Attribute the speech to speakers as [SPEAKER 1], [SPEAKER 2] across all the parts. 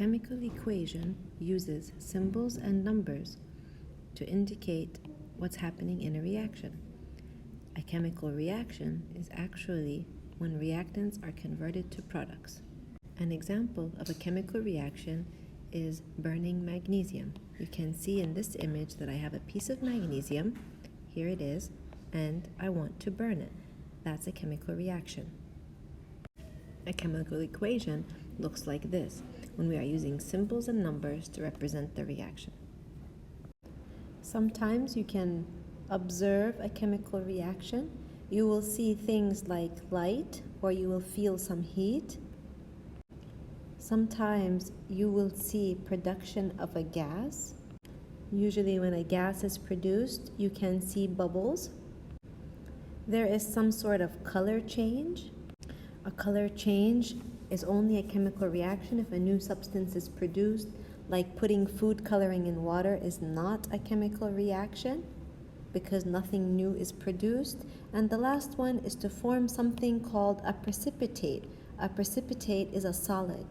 [SPEAKER 1] chemical equation uses symbols and numbers to indicate what's happening in a reaction. A chemical reaction is actually when reactants are converted to products. An example of a chemical reaction is burning magnesium. You can see in this image that I have a piece of magnesium, here it is, and I want to burn it. That's a chemical reaction. A chemical equation looks like this when we are using symbols and numbers to represent the reaction. Sometimes you can observe a chemical reaction. You will see things like light, or you will feel some heat. Sometimes you will see production of a gas. Usually when a gas is produced, you can see bubbles. There is some sort of color change. A color change is only a chemical reaction if a new substance is produced, like putting food coloring in water is not a chemical reaction because nothing new is produced. And the last one is to form something called a precipitate. A precipitate is a solid.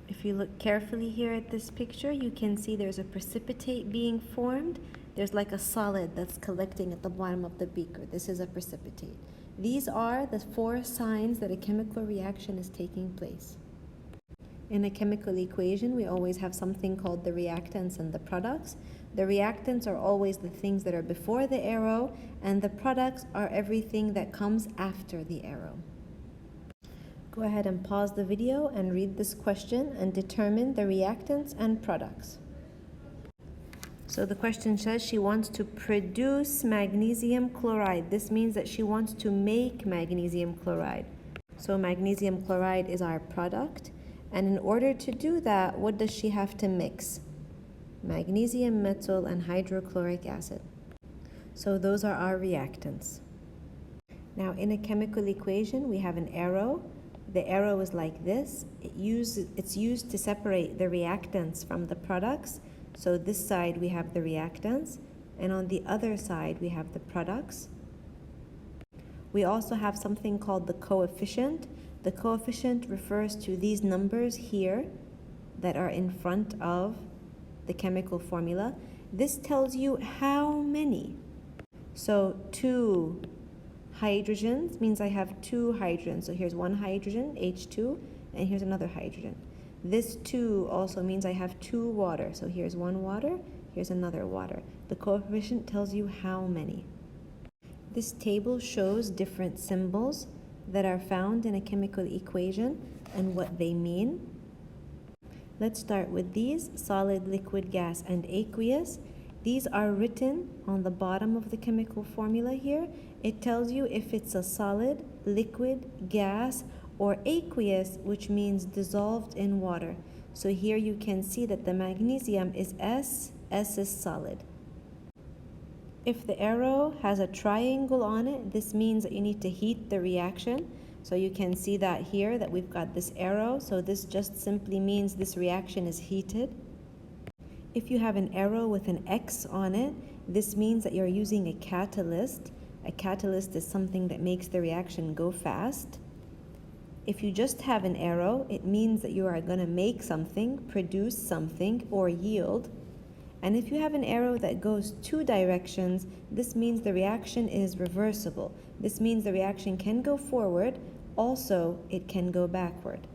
[SPEAKER 1] If you look carefully here at this picture, you can see there's a precipitate being formed. There's like a solid that's collecting at the bottom of the beaker. This is a precipitate. These are the 4 signs that a chemical reaction is taking place. In a chemical equation, we always have something called the reactants and the products. The reactants are always the things that are before the arrow, and the products are everything that comes after the arrow. Go ahead and pause the video and read this question and determine the reactants and products. So the question says she wants to produce magnesium chloride. This means that she wants to make magnesium chloride. So magnesium chloride is our product. And in order to do that, what does she have to mix? Magnesium metal and hydrochloric acid. So those are our reactants. Now in a chemical equation, we have an arrow. The arrow is like this. It's used to separate the reactants from the products. So this side we have the reactants, and on the other side we have the products. We also have something called the coefficient. The coefficient refers to these numbers here that are in front of the chemical formula. This tells you how many. So 2 hydrogens means I have 2 hydrogens. So here's 1 hydrogen, H2, and here's another hydrogen. This 2 also means I have 2 water. So here's 1 water, here's another water. The coefficient tells you how many. This table shows different symbols that are found in a chemical equation and what they mean. Let's start with these: solid, liquid, gas, and aqueous. These are written on the bottom of the chemical formula here. It tells you if it's a solid, liquid, gas, or aqueous, which means dissolved in water. So here you can see that the magnesium is S, S is solid. If the arrow has a triangle on it, this means that you need to heat the reaction. So you can see that here that we've got this arrow. So this just simply means this reaction is heated. If you have an arrow with an X on it, this means that you're using a catalyst. A catalyst is something that makes the reaction go fast. If you just have an arrow, it means that you are going to make something, produce something, or yield. And if you have an arrow that goes 2 directions, this means the reaction is reversible. This means the reaction can go forward, also it can go backward.